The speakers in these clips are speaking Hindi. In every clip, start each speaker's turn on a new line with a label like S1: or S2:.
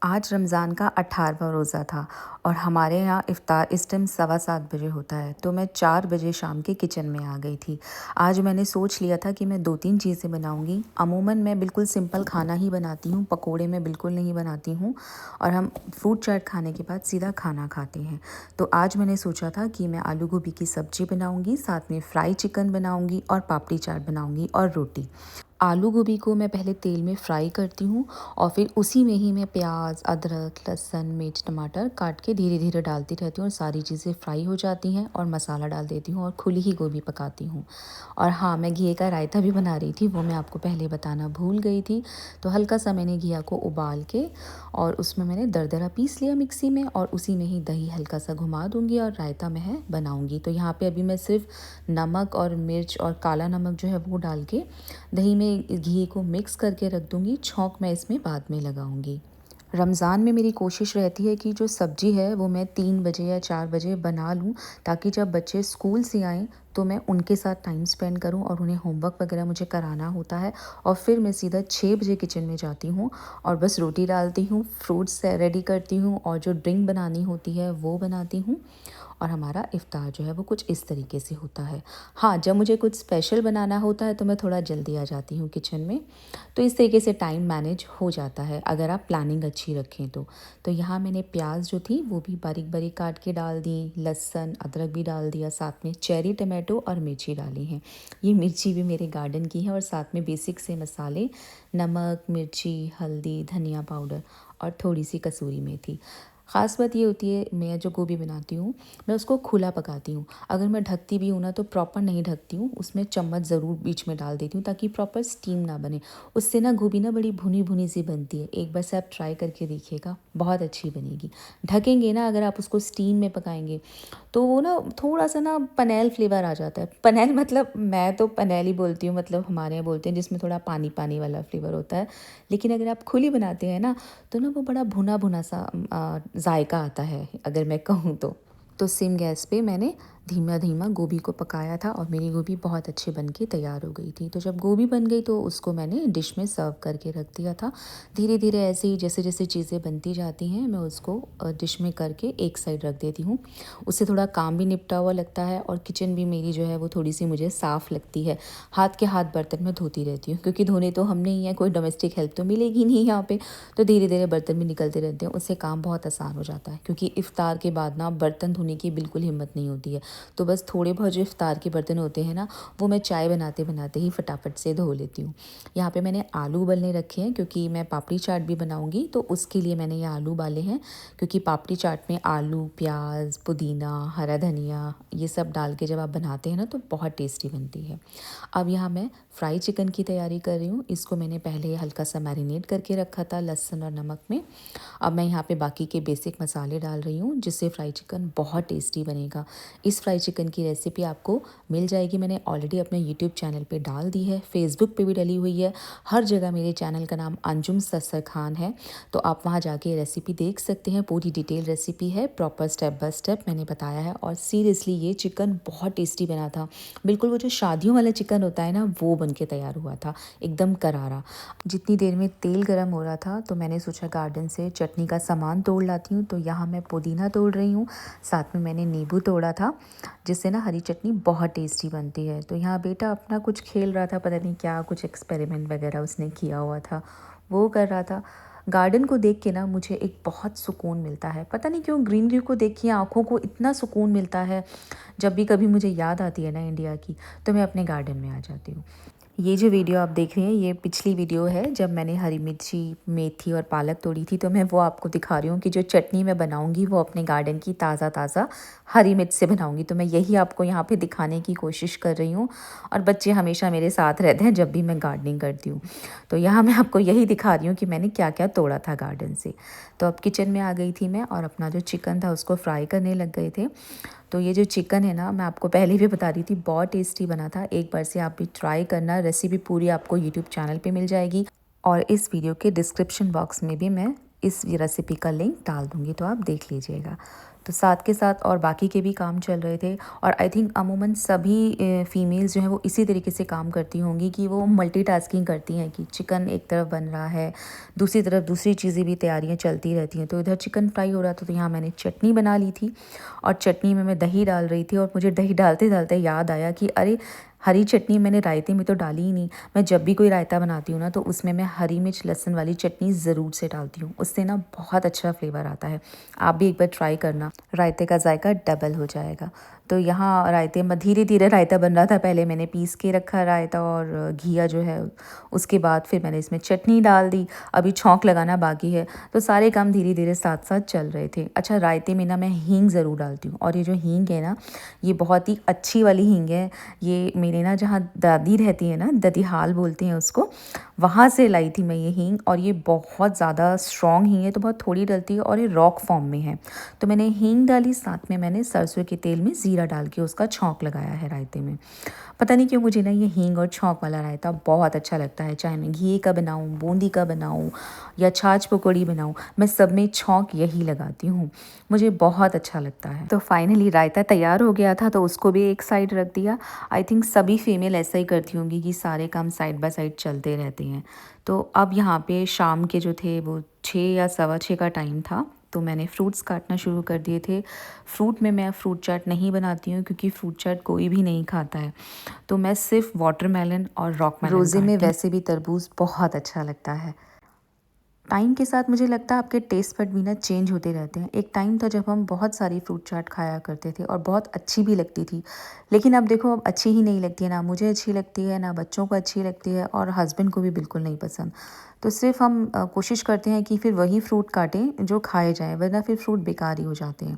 S1: आज रमज़ान का 18वां रोज़ा था और हमारे यहाँ इफ़्तार इस टाइम 7:15 बजे होता है। तो मैं 4 बजे शाम के किचन में आ गई थी। आज मैंने सोच लिया था कि मैं 2-3 चीज़ें बनाऊँगी। अमूमन मैं बिल्कुल सिंपल खाना ही बनाती हूँ, पकोड़े मैं बिल्कुल नहीं बनाती हूँ और हम फ्रूट चाट खाने के बाद सीधा खाना खाते हैं। तो आज मैंने सोचा था कि मैं आलू गोभी की सब्ज़ी बनाऊँगी, साथ में फ्राई चिकन बनाऊँगी और पापड़ी चाट बनाऊँगी और रोटी। आलू गोभी को मैं पहले तेल में फ्राई करती हूँ और फिर उसी में ही मैं प्याज, अदरक, लहसुन, मिर्च, टमाटर काट के धीरे धीरे डालती रहती हूँ और सारी चीज़ें फ्राई हो जाती हैं और मसाला डाल देती हूँ और खुली ही गोभी पकाती हूँ। और हाँ, मैं घिये का रायता भी बना रही थी, वो मैं आपको पहले बताना भूल गई थी। तो हल्का सा मैंने घिया को उबाल के और उसमें मैंने दरदरा पीस लिया मिक्सी में और उसी में ही दही हल्का सा घुमा दूँगी और रायता मैं बनाऊँगी। तो यहाँ पे अभी मैं सिर्फ नमक और मिर्च और काला नमक जो है वो डाल के दही में घी को मिक्स करके रख दूँगी। छौंक मैं इसमें बाद में लगाऊँगी। रमज़ान में मेरी कोशिश रहती है कि जो सब्ज़ी है वो मैं 3 बजे या 4 बजे बना लूँ, ताकि जब बच्चे स्कूल से आएँ तो मैं उनके साथ टाइम स्पेंड करूँ और उन्हें होमवर्क वगैरह मुझे कराना होता है और फिर मैं सीधा 6 बजे किचन में जाती हूँ और बस रोटी डालती हूँ, फ्रूट्स रेडी करती हूँ और जो ड्रिंक बनानी होती है वो बनाती हूँ और हमारा इफ़्तार जो है वो कुछ इस तरीके से होता है। हाँ, जब मुझे कुछ स्पेशल बनाना होता है तो मैं थोड़ा जल्दी आ जाती हूँ किचन में। तो इस तरीके से टाइम मैनेज हो जाता है अगर आप प्लानिंग अच्छी रखें तो। तो यहाँ मैंने प्याज जो थी वो भी बारीक-बारीक काट के डाल दी, लहसुन, अदरक भी डाल दिया, साथ में चेरी टमाटो और मिर्ची डाली हैं। ये मिर्ची भी मेरे गार्डन की है और साथ में बेसिक से मसाले नमक, मिर्ची, हल्दी, धनिया पाउडर और थोड़ी-सी कसूरी मेथी। ख़ास बात ये होती है, मैं जो गोभी बनाती हूँ मैं उसको खुला पकाती हूँ। अगर मैं ढकती भी हूँ ना तो प्रॉपर नहीं ढकती हूँ, उसमें चम्मच ज़रूर बीच में डाल देती हूँ ताकि प्रॉपर स्टीम ना बने। उससे ना गोभी ना बड़ी भुनी-भुनी सी बनती है। एक बार से आप ट्राई करके देखिएगा, बहुत अच्छी बनेगी। ढकेंगे ना अगर आप उसको स्टीम में पकाएँगे तो वो ना थोड़ा-सा ना पनेल फ्लेवर आ जाता है। पनेल मतलब मैं तो पनेल ही बोलती हूँ, मतलब हमारे यहाँ बोलते हैं जिसमें थोड़ा पानी-पानी वाला फ्लेवर होता है। लेकिन अगर आप खुली बनाते हैं ना तो ना वो बड़ा भुना-भुना सा जायका आता है अगर मैं कहूँ तो। तो सिम गैस पे मैंने धीमा-धीमा गोभी को पकाया था और मेरी गोभी बहुत अच्छी बन के तैयार हो गई थी। तो जब गोभी बन गई तो उसको मैंने डिश में सर्व करके रख दिया था। धीरे-धीरे ऐसे ही जैसे-जैसे चीज़ें बनती जाती हैं मैं उसको डिश में करके एक साइड रख देती हूँ। उससे थोड़ा काम भी निपटा हुआ लगता है और किचन भी मेरी जो है वो थोड़ी-सी मुझे साफ़ लगती है। हाथ के हाथ बर्तन मैं धोती रहती हूँ क्योंकि धोने तो हमने ही हैं, कोई डोमेस्टिक हेल्प तो मिलेगी नहीं यहाँ पे। तो धीरे-धीरे बर्तन भी निकलते रहते हैं, उससे काम बहुत आसान हो जाता है क्योंकि इफ़्तार के बाद ना बर्तन धोने की बिल्कुल हिम्मत नहीं होती है। तो बस थोड़े बहुत जो इफ़्तार के बर्तन होते हैं ना, वो मैं चाय बनाते-बनाते ही फटाफट से धो लेती हूँ। यहाँ पे मैंने आलू उबलने रखे हैं क्योंकि मैं पापड़ी चाट भी बनाऊँगी, तो उसके लिए मैंने ये आलू उबाले हैं क्योंकि पापड़ी चाट में आलू, प्याज़, पुदीना, हरा धनिया ये सब डाल के जब आप बनाते हैं ना तो बहुत टेस्टी बनती है। अब यहाँ मैं फ्राई चिकन की तैयारी कर रही हूँ। इसको मैंने पहले हल्का सा मैरिनेट करके रखा था लहसुन और नमक में। अब मैं यहाँ पे बाकी के बेसिक मसाले डाल रही हूँ जिससे फ्राई चिकन बहुत टेस्टी बनेगा। इस फ्राई चिकन की रेसिपी आपको मिल जाएगी, मैंने ऑलरेडी अपने यूट्यूब चैनल पे डाल दी है, फेसबुक पे भी डली हुई है। हर जगह मेरे चैनल का नाम अंजुम सत्सर खान है, तो आप वहाँ जाके रेसिपी देख सकते हैं। पूरी डिटेल रेसिपी है, प्रॉपर स्टेप बाय स्टेप मैंने बताया है और सीरियसली ये चिकन बहुत टेस्टी बना था। बिल्कुल वो जो शादियों वाला चिकन होता है ना वो बन के तैयार हुआ था, एकदम करारा। जितनी देर में तेल गरम हो रहा था तो मैंने सोचा गार्डन से चटनी का सामान तोड़ लाती हूँ। तो यहाँ मैं पुदीना तोड़ रही हूँ, साथ में मैंने नींबू तोड़ा था जिससे ना हरी चटनी बहुत टेस्टी बनती है। तो यहाँ बेटा अपना कुछ खेल रहा था, पता नहीं क्या कुछ एक्सपेरिमेंट वगैरह उसने किया हुआ था, वो कर रहा था। गार्डन को देख के ना मुझे एक बहुत सुकून मिलता है, पता नहीं क्यों ग्रीनरी को देख के आँखों को इतना सुकून मिलता है। जब भी कभी मुझे याद आती है ना इंडिया की तो मैं अपने गार्डन में आ जाती हूँ। ये जो वीडियो आप देख रही हैं ये पिछली वीडियो है जब मैंने हरी मिर्ची, मेथी और पालक तोड़ी थी, तो मैं वो आपको दिखा रही हूँ कि जो चटनी मैं बनाऊँगी वो अपने गार्डन की ताज़ा-ताज़ा हरी मिर्च से बनाऊँगी। तो मैं यही आपको यहाँ पे दिखाने की कोशिश कर रही हूँ और बच्चे हमेशा मेरे साथ रहते हैं जब भी मैं गार्डनिंग करती हूँ। तो यहाँ मैं आपको यही दिखा रही हूँ कि मैंने क्या-क्या तोड़ा था गार्डन से। तो अब किचन में आ गई थी मैं और अपना जो चिकन था उसको फ्राई करने लग गए थे। तो ये जो चिकन है ना मैं आपको पहले भी बता रही थी बहुत टेस्टी बना था। एक बार से आप भी ट्राई करना, रेसिपी पूरी आपको यूट्यूब चैनल पे मिल जाएगी और इस वीडियो के डिस्क्रिप्शन बॉक्स में भी मैं इस रेसिपी का लिंक डाल दूँगी तो आप देख लीजिएगा। तो साथ के साथ और बाकी के भी काम चल रहे थे। और आई थिंक अमूमन सभी फीमेल्स जो हैं वो इसी तरीके से काम करती होंगी कि वो मल्टीटास्किंग करती हैं कि चिकन एक तरफ बन रहा है, दूसरी तरफ दूसरी चीज़ें भी तैयारियां चलती रहती हैं। तो इधर चिकन फ्राई हो रहा था, तो यहाँ मैंने चटनी बना ली थी और चटनी में मैं दही डाल रही थी। और मुझे दही डालते डालते याद आया कि अरे हरी चटनी मैंने रायते में तो डाली ही नहीं। मैं जब भी कोई रायता बनाती हूँ ना तो उसमें मैं हरी मिर्च लहसुन वाली चटनी ज़रूर से डालती हूँ, उससे ना बहुत अच्छा फ्लेवर आता है। आप भी एक बार ट्राई करना, रायते का जायका डबल हो जाएगा। तो यहाँ रायते में धीरे धीरे रायता बन रहा था। पहले मैंने पीस के रखा रायता और घिया जो है, उसके बाद फिर मैंने इसमें चटनी डाल दी। अभी छौंक लगाना बाकी है। तो सारे काम धीरे धीरे साथ साथ चल रहे थे। अच्छा, रायते में ना मैं हींग ज़रूर डालती हूँ, और ये जो हींग है ना, ये बहुत ही अच्छी वाली हींग है। ये मेरे ना जहाँ दादी रहती है ना, ददिहाल बोलते हैं उसको, वहाँ से लाई थी मैं ये हींग। और ये बहुत ज़्यादा स्ट्रॉन्ग हींग है, तो बहुत थोड़ी डलती है और ये रॉक फॉर्म में है। तो मैंने हींग डाली, साथ में मैंने सरसों के तेल में ज़ीरा डाल के उसका छौंक लगाया है रायते में। पता नहीं क्यों मुझे ना ये हींग और छौंक वाला रायता बहुत अच्छा लगता है। चाहे मैं घी का बनाऊँ, बूंदी का बनाऊँ या छाछ पकौड़ी बनाऊँ, मैं सब में छौंक यही लगाती हूँ। मुझे बहुत अच्छा लगता है। तो फाइनली रायता तैयार हो गया था, तो उसको भी एक साइड रख दिया। आई थिंक सभी फीमेल ऐसा ही करती होंगी कि सारे काम साइड बाय साइड चलते रहते हैं। तो अब यहाँ पे शाम के जो थे वो 6 या सवा 6 का टाइम था। तो मैंने फ्रूट्स काटना शुरू कर दिए थे। फ्रूट में मैं फ्रूट चाट नहीं बनाती हूँ क्योंकि फ्रूट चाट कोई भी नहीं खाता है। तो मैं सिर्फ वाटरमेलन और रॉक मेलन रोज़े में वैसे भी तरबूज बहुत अच्छा लगता है। टाइम के साथ मुझे लगता है आपके टेस्ट बड भी ना चेंज होते रहते हैं। एक टाइम था जब हम बहुत सारी फ्रूट चाट खाया करते थे और बहुत अच्छी भी लगती थी। लेकिन अब देखो, अब अच्छी ही नहीं लगती है, ना मुझे अच्छी लगती है, ना बच्चों को अच्छी लगती है, और हस्बैंड को भी बिल्कुल नहीं पसंद। तो सिर्फ हम कोशिश करते हैं कि फिर वही फ्रूट काटें जो खाए जाएँ, वरना फिर फ्रूट बेकार ही हो जाते हैं।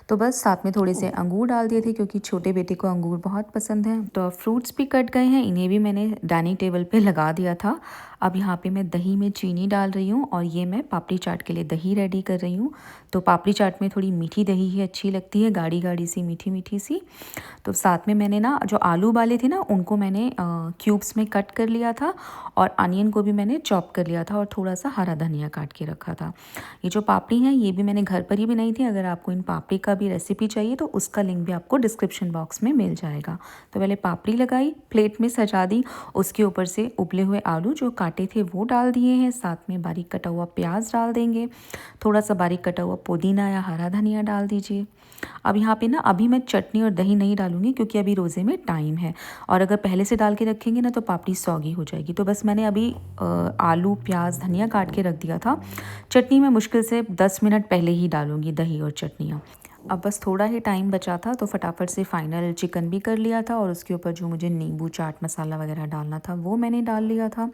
S1: तो बस साथ में थोड़े से अंगूर डाल दिए थे क्योंकि छोटे बेटे को अंगूर बहुत पसंद है। तो फ्रूट्स भी कट गए हैं, इन्हें भी मैंने डाइनिंग टेबल पे लगा दिया था। अब यहाँ पे मैं दही में चीनी डाल रही हूँ और ये मैं पापड़ी चाट के लिए दही रेडी कर रही हूँ। तो पापड़ी चाट में थोड़ी मीठी दही ही अच्छी लगती है, गाढ़ी गाढ़ी सी, मीठी मीठी सी। तो साथ में मैंने ना जो आलू उबाले थे ना, उनको मैंने क्यूब्स में कट कर लिया था, और अनियन को भी मैंने चॉप कर लिया था, और थोड़ा सा हरा धनिया काट के रखा था। ये जो पापड़ी हैं ये भी मैंने घर पर ही बनाई थी। अगर आपको इन पापड़ी का भी रेसिपी चाहिए तो उसका लिंक भी आपको डिस्क्रिप्शन बॉक्स में मिल जाएगा। तो पहले पापड़ी लगाई, प्लेट में सजा दी, उसके ऊपर से उबले हुए आलू जो काटे थे वो डाल दिए हैं, साथ में बारीक कटा हुआ प्याज डाल देंगे, थोड़ा सा बारीक कटा हुआ पुदीना या हरा धनिया डाल दीजिए। अब यहाँ पे ना अभी मैं चटनी और दही नहीं डालूंगी क्योंकि अभी रोज़े में टाइम है, और अगर पहले से डाल के रखेंगे ना तो पापड़ी सौगी हो जाएगी। तो बस मैंने अभी आलू प्याज धनिया काट के रख दिया था। चटनी मैं मुश्किल से 10 मिनट पहले ही डालूंगी, दही और चटनियाँ। अब बस थोड़ा ही टाइम बचा था तो फटाफट से फाइनल चिकन भी कर लिया था, और उसके ऊपर जो मुझे नींबू चाट मसाला वगैरह डालना था वो मैंने डाल लिया था।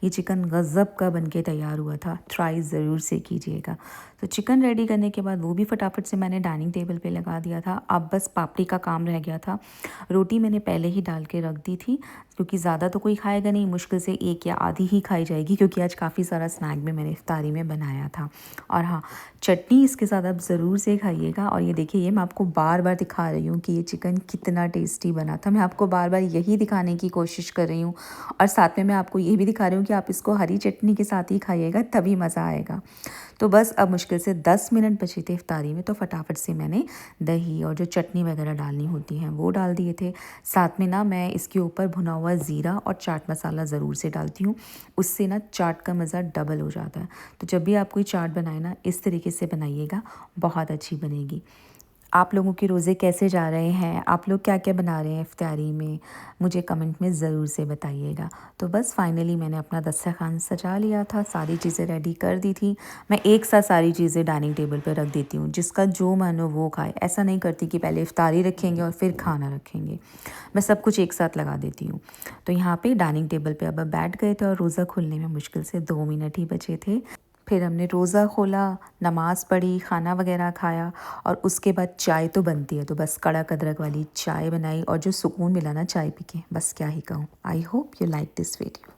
S1: ये चिकन गज़ब का बन के तैयार हुआ था, ट्राई ज़रूर से कीजिएगा। तो चिकन रेडी करने के बाद वो भी फटाफट से मैंने डाइनिंग टेबल पे लगा दिया था। अब बस पापड़ी का काम रह गया था। रोटी मैंने पहले ही डाल के रख दी थी क्योंकि ज़्यादा तो कोई खाएगा नहीं, मुश्किल से एक या आधी ही खाई जाएगी क्योंकि आज काफ़ी सारा स्नैक भी मैंने इफ्तारी में बनाया था। और हाँ, चटनी इसके साथ आप ज़रूर से खाइएगा। और ये देखिए, ये मैं आपको बार बार दिखा रही हूँ कि ये चिकन कितना टेस्टी बना था। मैं आपको बार बार यही दिखाने की कोशिश कर रही हूँ, और साथ में मैं आपको ये भी दिखा रही हूँ कि आप इसको हरी चटनी के साथ ही खाइएगा, तभी मज़ा आएगा। तो बस अब मुश्किल से 10 मिनट बचे थे इफ्तारी में, तो फटाफट से मैंने दही और जो चटनी वगैरह डालनी होती हैं वो डाल दिए थे। साथ में ना मैं इसके ऊपर भुना हुआ ज़ीरा और चाट मसाला ज़रूर से डालती हूँ, उससे ना चाट का मज़ा डबल हो जाता है। तो जब भी आप कोई चाट बनाए ना, इस तरीके से बनाइएगा, बहुत अच्छी बनेगी। आप लोगों के रोज़े कैसे जा रहे हैं, आप लोग क्या क्या बना रहे हैं इफ्तारी में, मुझे कमेंट में ज़रूर से बताइएगा। तो बस फाइनली मैंने अपना दस्तरखान सजा लिया था, सारी चीज़ें रेडी कर दी थी। मैं एक साथ सारी चीज़ें डाइनिंग टेबल पर रख देती हूँ, जिसका जो मन हो वो खाए। ऐसा नहीं करती कि पहले इफ्तारी रखेंगे और फिर खाना रखेंगे, मैं सब कुछ एक साथ लगा देती हूँ। तो यहाँ पे डाइनिंग टेबल पे अब बैठ गए थे और रोज़ा खुलने में मुश्किल से 2 मिनट ही बचे थे। फिर हमने रोज़ा खोला, नमाज़ पढ़ी, खाना वगैरह खाया, और उसके बाद चाय तो बनती है, तो बस कड़क अदरक वाली चाय बनाई, और जो सुकून मिला ना चाय पी के, बस क्या ही कहूँ। I hope you like this video.